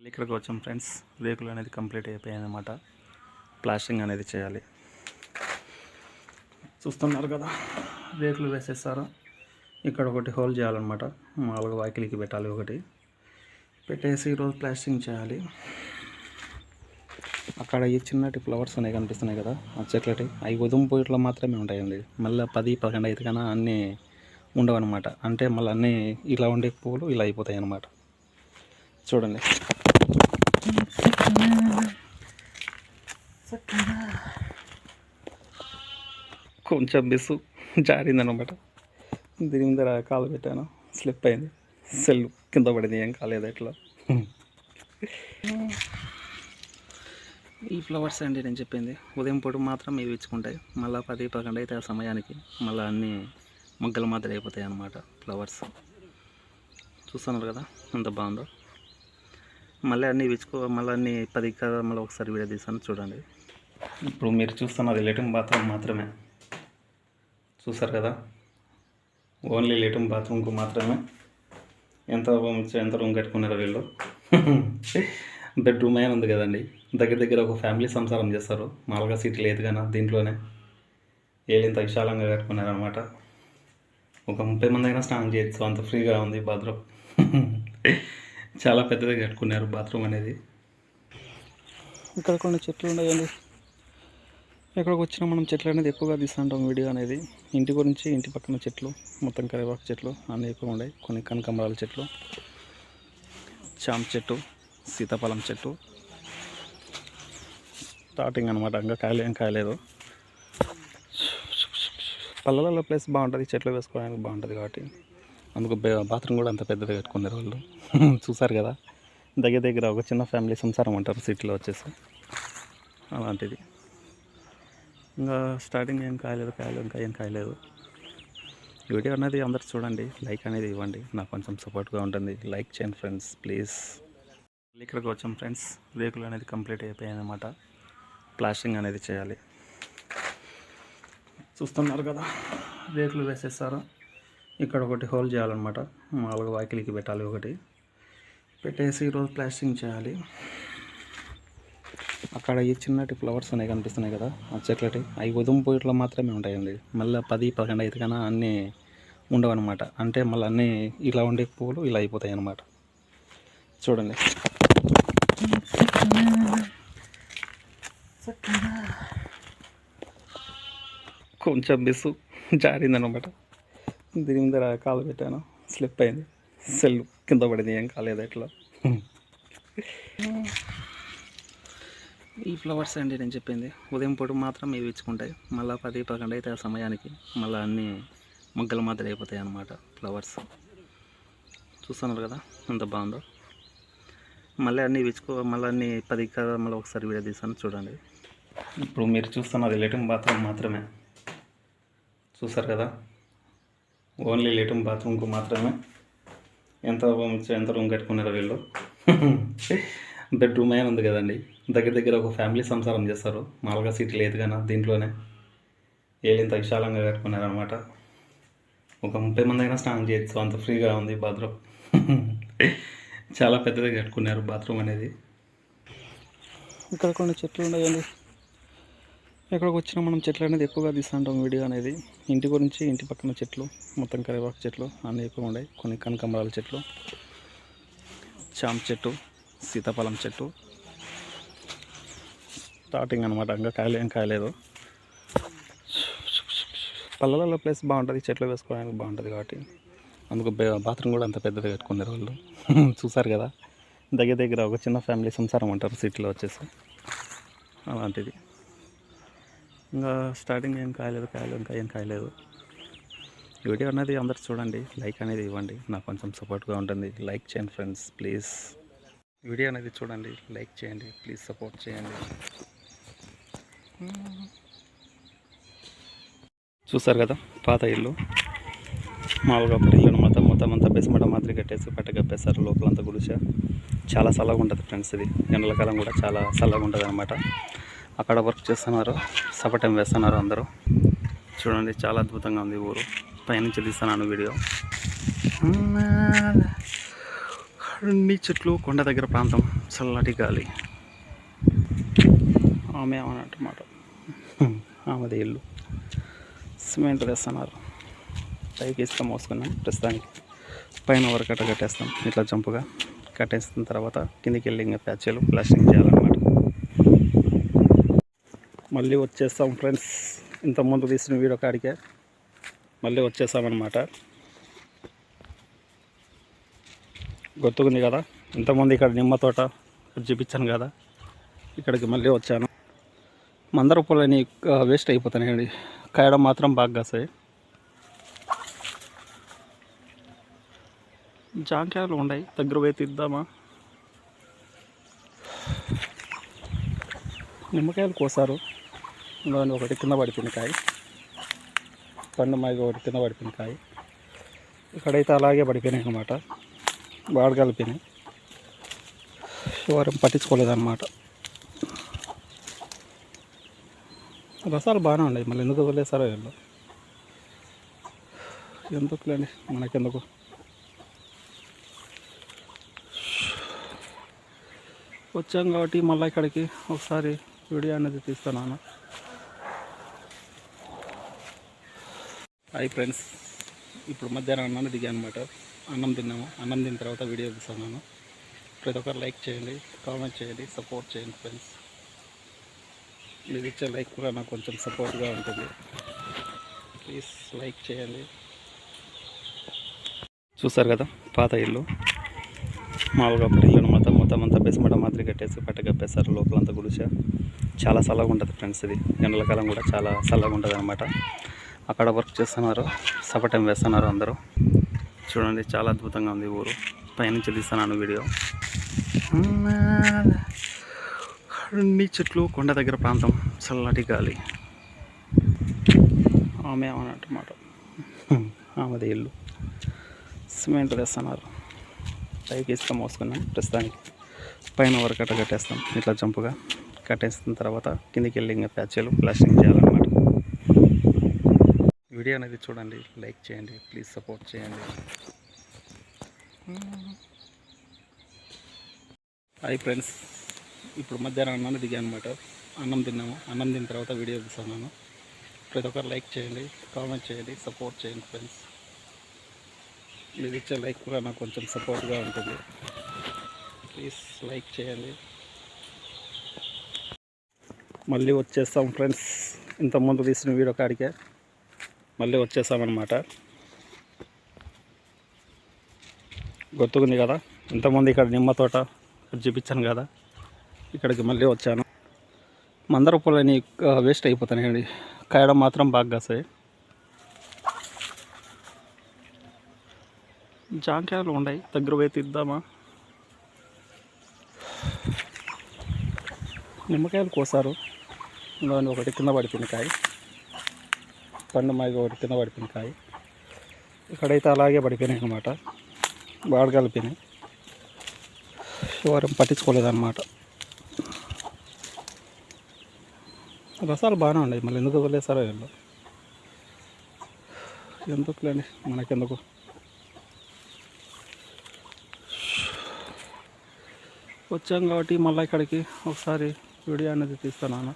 ఇక్కడికి వచ్చాం ఫ్రెండ్స్. రేకులు అనేది కంప్లీట్ అయిపోయాయి అన్నమాట. ప్లాస్టింగ్ అనేది చేయాలి. చూస్తున్నారు కదా, రేకులు వేసేస్తారు. ఇక్కడ ఒకటి హోల్ చేయాలన్నమాట. మామూలుగా వాకిలికి పెట్టాలి, ఒకటి పెట్టేసి ఈరోజు ప్లాస్టింగ్ చేయాలి. అక్కడ ఈ చిన్నటి ఫ్లవర్స్ అనేవి కనిపిస్తున్నాయి కదా, ఆ చెట్లటి అవి ఉదయం పోయిట్లో మాత్రమే ఉంటాయండి. మళ్ళీ 10-11 అయితే కన్నా అన్నీ ఉండవు అనమాట. అంటే మళ్ళీ అన్నీ ఇలా ఉండే పువ్వులు ఇలా అయిపోతాయి అన్నమాట. చూడండి, కొంచెం బిస్సు జారిందనమాట. దీని ముందర కాలు పెట్టాను, స్లిప్ అయింది, సెల్ కింద పడింది, ఏం కాలేదు. ఎట్లా ఈ ఫ్లవర్స్ అండి నేను చెప్పింది. ఉదయం పూట మాత్రం ఇవి ఇచ్చుకుంటాయి. మళ్ళీ 10-11 అయితే ఆ సమయానికి మళ్ళీ అన్నీ మొగ్గలు మాదిరి అయిపోతాయి అన్నమాట ఫ్లవర్స్. చూస్తున్నారు కదా ఎంత బాగుందో. మళ్ళీ అన్నీ మళ్ళీ అన్నీ 10 కదా, మళ్ళీ ఒకసారి వీడియో తీసాను చూడండి. ఇప్పుడు మీరు చూస్తున్నది లెట్రిన్ బాత్రూమ్ మాత్రమే. చూసారు కదా, ఓన్లీ లెట్రిన్ బాత్రూమ్కు మాత్రమే ఎంత రూమ్ కట్టుకున్నారో వీళ్ళు. బెడ్రూమ్ అయినా ఉంది కదండి. దగ్గర ఒక ఫ్యామిలీ సంసారం చేస్తారు. మామూలుగా సిటీ లేదు కానీ దీంట్లోనే ఏలింత విశాలంగా కట్టుకున్నారనమాట. ఒక 30 మంది అయినా స్నానం చేయొచ్చు, అంత ఫ్రీగా ఉంది బాత్రూమ్. చాలా పెద్దగా కట్టుకున్నారు బాత్రూమ్ అనేది. ఇక్కడ కొన్ని చెట్లు ఉన్నాయండి. ఎక్కడికి వచ్చినా మనం చెట్లు అనేది ఎక్కువగా తీస్తుంటాం వీడియో అనేది. ఇంటి గురించి, ఇంటి పక్కన చెట్లు మొత్తం కరివేపాకు చెట్లు అన్నీ ఎక్కువ ఉన్నాయి. కొన్ని కనకాంబరాల చెట్లు, చామ చెట్టు, సీతాఫలం చెట్టు స్టార్టింగ్ అనమాట. ఇంకా ఏం కాయలేదు. పల్లెలలో ప్లేస్ బాగుంటుంది, చెట్లు వేసుకోవడానికి బాగుంటుంది కాబట్టి అందుకు బాత్రూమ్ కూడా అంత పెద్దది కట్టుకున్నారు వాళ్ళు. చూసారు కదా, దగ్గర ఒక చిన్న ఫ్యామిలీ సంసారం అంటారు సిటీలో వచ్చేసి, అలాంటిది. ఇంకా స్టార్టింగ్ ఏం కాయలేదు, ఇంకా ఏం కాయలేదు. వీడియో అనేది అందరు చూడండి, లైక్ అనేది ఇవ్వండి, నాకు కొంచెం సపోర్ట్గా ఉంటుంది. లైక్ చేయండి ఫ్రెండ్స్ ప్లీజ్. ఇక్కడికి వచ్చాం ఫ్రెండ్స్. రేకులు అనేది కంప్లీట్ అయిపోయాయి అన్నమాట. ప్లాస్టింగ్ అనేది చేయాలి. చూస్తున్నారు కదా, రేకులు వేసేస్తారు. ఇక్కడ ఒకటి హోల్ చేయాలన్నమాట. మామూలుగా వాకిలికి పెట్టాలి, ఒకటి పెట్టేసి ఈరోజు ప్లాస్టింగ్ చేయాలి. అక్కడ ఈ చిన్నటి ఫ్లవర్స్ అనేవి కనిపిస్తున్నాయి కదా, ఆ చెట్లటి అవి ఉదయం పోయిట్లో మాత్రమే ఉంటాయండి. మళ్ళీ 10-11 అయితే కన్నా అన్నీ ఉండవు అనమాట. అంటే మళ్ళీ అన్నీ ఇలా ఉండే పువ్వులు ఇలా అయిపోతాయి అన్నమాట. చూడండి, కొంచెం బిస్సు జారిందనమాట. దీని ముందర కాలు పెట్టాను, స్లిప్ అయింది, సెల్ కింద పడింది, ఏం కాలేదు. ఎట్లా ఈ ఫ్లవర్స్ అండి నేను చెప్పింది. ఉదయం పూట మాత్రం ఇవి ఇచ్చుకుంటాయి. మళ్ళీ 10-11 అయితే ఆ సమయానికి మళ్ళీ అన్నీ మొగ్గల మాదిరి అయిపోతాయి అన్నమాట ఫ్లవర్స్. చూస్తున్నారు కదా ఎంత బాగుందో. మళ్ళీ అన్నీ మళ్ళీ అన్నీ 10 కదా, మళ్ళీ ఒకసారి వీడియో తీసాను చూడండి. ఇప్పుడు మీరు చూస్తున్నది లెట్రిన్ బాత్రూమ్ మాత్రమే. చూసారు కదా, ఓన్లీ లెట్రిన్ బాత్రూమ్కు మాత్రమే ఎంత రూమ్ కట్టుకున్నారో వీళ్ళు. బెడ్రూమ్ అయినా ఉంది కదండి. దగ్గర ఒక ఫ్యామిలీ సంసారం చేస్తారు. మామూలుగా సిటీ లేదు కానీ దీంట్లోనే ఏలింత విశాలంగా కట్టుకున్నారనమాట. ఒక 30 మంది అయినా స్నానం చేయొచ్చు, అంత ఫ్రీగా ఉంది బాత్రూమ్. చాలా పెద్దగా కట్టుకున్నారు బాత్రూమ్ అనేది. ఇక్కడ కొన్ని చెట్లు ఉన్నాయండి. ఎక్కడికి వచ్చినా మనం చెట్లు అనేది ఎక్కువగా తీస్తుంటాం వీడియో అనేది. ఇంటి గురించి, ఇంటి పక్కన చెట్లు మొత్తం కరివేపాకు చెట్లు అన్నీ ఎక్కువ ఉన్నాయి. కొన్ని కనకాంబరాల చెట్లు, చామ చెట్టు, సీతాఫలం చెట్టు స్టార్టింగ్ అనమాట. ఇంకా ఏం కాయలేదు. పల్లెలలో ప్లేస్ బాగుంటుంది, చెట్లు వేసుకోవడానికి బాగుంటుంది కాబట్టి అందుకు బాత్రూమ్ కూడా అంత పెద్దది కట్టుకున్నారు వాళ్ళు. చూసారు కదా, దగ్గర ఒక చిన్న ఫ్యామిలీ సంసారం అంటారు సిటీలో వచ్చేసి, అలాంటిది. ఇంకా స్టార్టింగ్ ఏం కాయలేదు, ఇంకా ఏం కాయలేదు. వీడియో అనేది అందరు చూడండి, లైక్ అనేది ఇవ్వండి, నాకు కొంచెం సపోర్ట్గా ఉంటుంది. లైక్ చేయండి ఫ్రెండ్స్ ప్లీజ్. వీడియో అనేది చూడండి, లైక్ చేయండి ప్లీజ్, సపోర్ట్ చేయండి. చూసారు కదా, పాత ఇల్లు మామూలుగా అప్పుడు ఇల్లు అనమాట. మొత్తం అంతా బెస్మట మాదిరి కట్టేసి పట్టగప్పేస్తారు. లోపలంతా గుడిసె చాలా చల్లగా ఉంటుంది ఫ్రెండ్స్. ఇది ఎండలకాలం కూడా చాలా చల్లగా ఉంటుంది అనమాట. అక్కడ వర్క్ చేస్తున్నారు, సపటం వేస్తున్నారు అందరూ. చూడండి, చాలా అద్భుతంగా ఉంది ఊరు. పైనుంచి తీస్తున్నాను వీడియో. అన్ని చెట్లు కొండ దగ్గర ప్రాంతం, చల్లటి గాలి. ఆమె అన్నమాట, ఆమెది ఇల్లు. సిమెంట్ వేస్తున్నారు, పైకి ఇసుక మోసుకున్నాం. ప్రస్తుతానికి పైన వరకట్ట కట్టేస్తాం, ఇట్లా జంపుగా కట్టేసిన తర్వాత కిందికి వెళ్ళి ఇంకా ప్యాచ్లు ప్లాస్టింగ్ చేయాలన్నమాట. మళ్ళీ వచ్చేస్తాం ఫ్రెండ్స్, ఇంతకుముందు తీసిన వీడియో కాడికే మళ్ళీ వచ్చేసామన్నమాట. గుర్తుకుంది కదా, ఇంతకుముందు ఇక్కడ నిమ్మ తోట చూపించాను కదా, ఇక్కడికి మళ్ళీ వచ్చాను. మందర పూలని వేస్ట్ అయిపోతాయండి, కాయడం మాత్రం బాగా కాస్తాయి. జాంకాయలు ఉన్నాయి, దగ్గర పోయి తీద్దామా. నిమ్మకాయలు కోసారు, దాని ఒకటి కింద పడిపోయిన కాయ, పండు మాగి ఒకటి కింద పడిపోయిన కాయ. ఇక్కడైతే అలాగే పడిపోయినాయి అన్నమాట, బాగా కలిపినాయి. ఎవరం పట్టించుకోలేదన్నమాట. రసాలు బాగానే ఉన్నాయి, మళ్ళీ ఎందుకు వదిలేసారో వీళ్ళు. ఎందుకులేండి, మనకెందుకు. వచ్చాం కాబట్టి మళ్ళీ ఇక్కడికి ఒకసారి వీడియో అనేది తీస్తున్నాను. హాయ్ ఫ్రెండ్స్, ఇప్పుడు మధ్యాహ్నం అన్నం దిగాను అనమాట. అన్నం తిన్నాము, అన్నం తిన్న తర్వాత వీడియో తీస్తున్నాను. ప్రతి ఒక్కరు లైక్ చేయండి, కామెంట్ చేయండి, సపోర్ట్ చేయండి ఫ్రెండ్స్. మీరు ఇచ్చే లైక్ కూడా నాకు కొంచెం సపోర్ట్గా ఉంటుంది. ప్లీజ్ లైక్ చేయండి. చూసారు కదా, పాత ఇల్లు మామూలుగా అప్పుడు ఇల్లు అనమాట. మొత్తం అంతా బెస్మట మాదిరి కట్టేసి పట్ట కప్పేస్తారు. లోపలంతా గుడిసె చాలా చల్లగా ఉంటుంది ఫ్రెండ్స్. ఇది ఎండల కాలం కూడా చాలా చల్లగా ఉంటుంది అనమాట. అక్కడ వర్క్ చేస్తున్నారు, సపటం వేస్తున్నారు అందరూ. చూడండి, చాలా అద్భుతంగా ఉంది ఊరు. పైనుంచి తీస్తున్నాను వీడియో. అన్ని చెట్లు కొండ దగ్గర ప్రాంతం, చల్లటి గాలి. ఆమె అన్నమాట, ఆమెది ఇల్లు. సిమెంట్ వేస్తున్నారు, పైకి ఇసుక మోసుకున్నాం. ప్రస్తుతానికి పైన వరకట్ట కట్టేస్తాం, ఇట్లా జంపుగా కట్టేసిన తర్వాత కిందికి వెళ్ళి ఇంకా ప్యాచ్లు ప్లాస్టింగ్ చేయాలన్నమాట. వీడియో అనేది చూడండి, లైక్ చేయండి, ప్లీజ్ సపోర్ట్ చేయండి. హాయ్ ఫ్రెండ్స్, ఇప్పుడు మధ్యాహ్నం అన్నం దిగాను అనమాట. అన్నం తిన్నాము, అన్నం తిన్న తర్వాత వీడియో తీస్తున్నాను. ప్రతి ఒక్కరు లైక్ చేయండి, కామెంట్ చేయండి, సపోర్ట్ చేయండి ఫ్రెండ్స్. మీరు ఇచ్చే లైక్ కూడా నాకు కొంచెం సపోర్ట్గా ఉంటుంది. ప్లీజ్ లైక్ చేయండి. మళ్ళీ వచ్చేస్తాం ఫ్రెండ్స్, ఇంతకుముందు తీసిన వీడియో కాడికే మళ్ళీ వచ్చేసామన్నమాట. గుర్తుకుంది కదా, ఇంతకుముందు ఇక్కడ నిమ్మ తోట చూపించాను కదా, ఇక్కడికి మళ్ళీ వచ్చాను. మందర పూలని వేస్ట్ అయిపోతాయండి, కాయడం మాత్రం బాగా కాస్తాయి. జాంకాయలు ఉన్నాయి, దగ్గర పోయి తీద్దామా. నిమ్మకాయలు కోసారు, దాని ఒకటి కింద పడిపోయిన కాయ, పండు మాగి ఒకటి కింద పడిపోయిన కాయ. ఇక్కడైతే అలాగే పడిపోయినాయి అన్నమాట, బాగా కలిపినాయి. ఎవరం పట్టించుకోలేదన్నమాట. రసాలు బాగానే ఉన్నాయి, మళ్ళీ ఎందుకు వదిలేసారో వీళ్ళు. ఎందుకులేండి, మనకెందుకు. వచ్చాం కాబట్టి మళ్ళీ ఇక్కడికి ఒకసారి వీడియో అనేది తీస్తున్నాను.